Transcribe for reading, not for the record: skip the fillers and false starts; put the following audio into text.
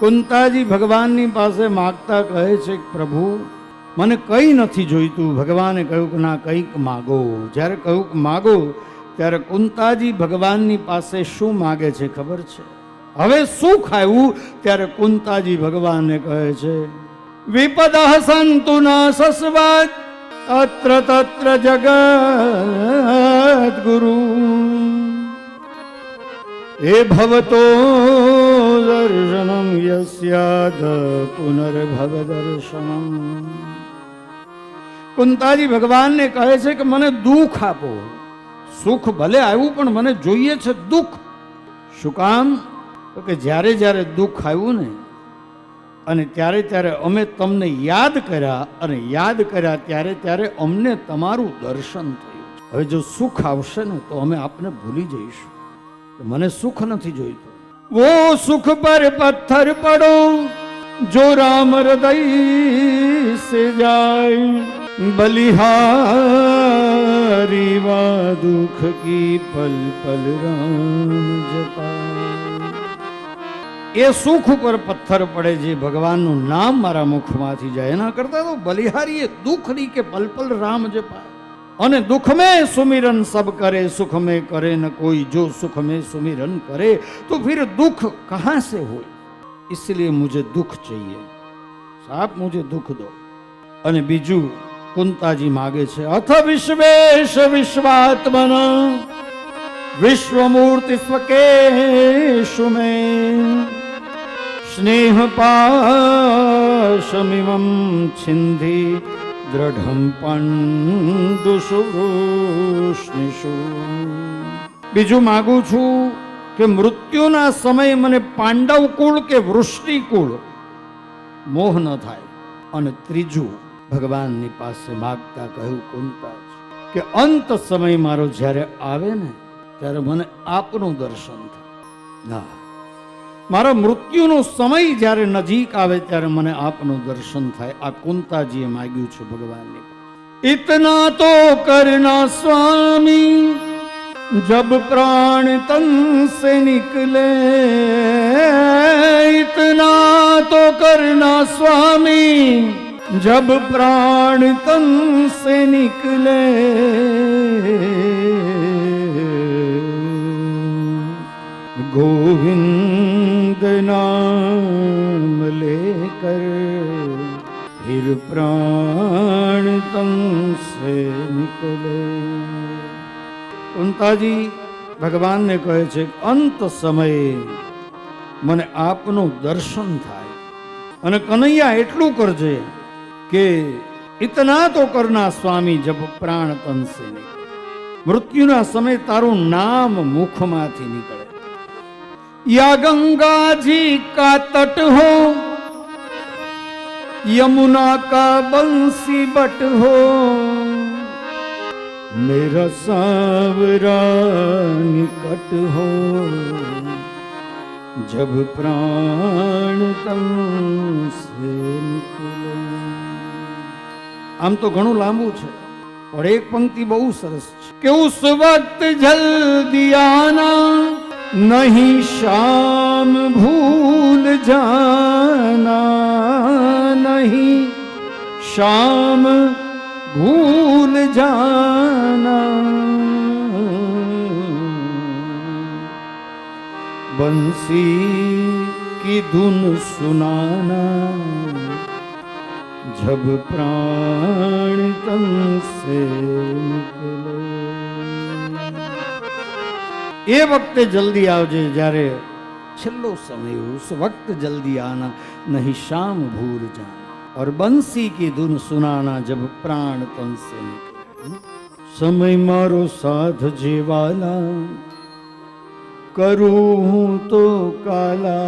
કુંતાજી ભગવાનની પાસે માગતા કહે છે કે પ્રભુ મને કંઈ નથી જોઈતું. ભગવાને કહ્યું કે ના, કંઈક માગો. જ્યારે કહ્યું કે માગો ત્યારે કુંતાજી ભગવાનની પાસે શું માગે છે ખબર છે? હવે સુખ આવ્યું ત્યારે કુંતાજી ભગવાનને કહે છે વિપદઃ સંતુ ન સસ્વત અત્ર તત્ર જગત ગુરુ હે ભવતો દર્શનમ યસ્યાદ પુનર્ભવ દર્શનમ. કુંતાજી ભગવાનને કહે છે કે મને દુઃખ આપો. સુખ ભલે આવ્યું પણ મને જોઈએ છે દુઃખ. શું કામ? તો કે જ્યારે જ્યારે દુઃખ આવ્યું ને અને ત્યારે ત્યારે અમે તમને યાદ કર્યા અને યાદ કર્યા ત્યારે ત્યારે અમને તમારું દર્શન થયું. હવે જો સુખ આવશે ને તો અમે આપને ભૂલી જઈશું. મને સુખ નથી જોઈતું. વો સુખ પર પથ્થર પડો જો રામ હૃદય સે જાય બલિહારી વા દુઃખ કી પલ પલ રામ જપાય. એ સુખ ઉપર પથ્થર પડે છે ભગવાનનું નામ મારા મુખમાંથી જાય એના કરતા તો બલિહારી એ દુઃખ ની કે પલ પલ રામ જપાય. અને दुख में सुमिरन सब करे सुख में करे न कोई. जो सुख में सुमिरन करे तो फिर दुख कहां से हो. इसलिए मुझे दुख चाहिए साहब, मुझे दुख दो. અને બીજું કુંતાજી માગે છે અથ વિશ્વેશ વિશ્વાત્મન વિશ્વમૂર્તિ સ્વકેશુ મે સ્નેહ પાશમિમં છિંધી દ્રઢમ પાંડુષુ વૃષ્ણિષુ. બીજું માગું છું કે મૃત્યુના સમયે મને પાંડવ કુળ કે વૃષ્ણિ કુળ મોહ ન થાય. અને ત્રીજું ભગવાનની પાસે માગતા કહ્યું કુંતા કે અંત સમય મારો જ્યારે આવે ને ત્યારે મને આપનું દર્શન થાય. મારા મૃત્યુનો સમય જ્યારે નજીક આવે ત્યારે મને આપનું દર્શન થાય. આ કુંતાજીએ માગ્યું છે ભગવાનની. ઇતના તો કરના સ્વામી જબ પ્રાણ તન સે નિકલે. ઇતના તો કરના સ્વામી જબ પ્રાણ તન સે નિકલે. गोविंद नाम लेकर फिर प्राण तन से निकले. કુંતાજી ભગવાનને કહે છે અંત સમયે મને આપનું દર્શન થાય. અને કનૈયા એટલું કરજે કે ઇતના તો કરના સ્વામી જબ પ્રાણ તન સે નિકલે. મૃત્યુના સમયે તારું નામ મુખમાંથી નીકળે. या गंगा जी का तट हो यमुना का बंसी बट हो मेरा सांवरा निकट हो जब प्राण तन से निकले. આમ તો ઘણું લાંબુ છે પણ એક પંક્તિ બહુ સરસ છે કે ઉસ વક્ત જલ્દી આના नहीं शाम भूल जाना नहीं शाम भूल जाना बंसी की धुन सुनाना जब प्राण तन से निकले. એ વખતે જલ્દી આવજે જ્યારે છેલ્લો સમય ઉસ વક્ત જલ્દી આના નહીં શામ ભૂલ જાના और बंसी की धुन सुनाना जब प्राण तन से निकले. समय मारो साध जेवाला करूं हूं तो काला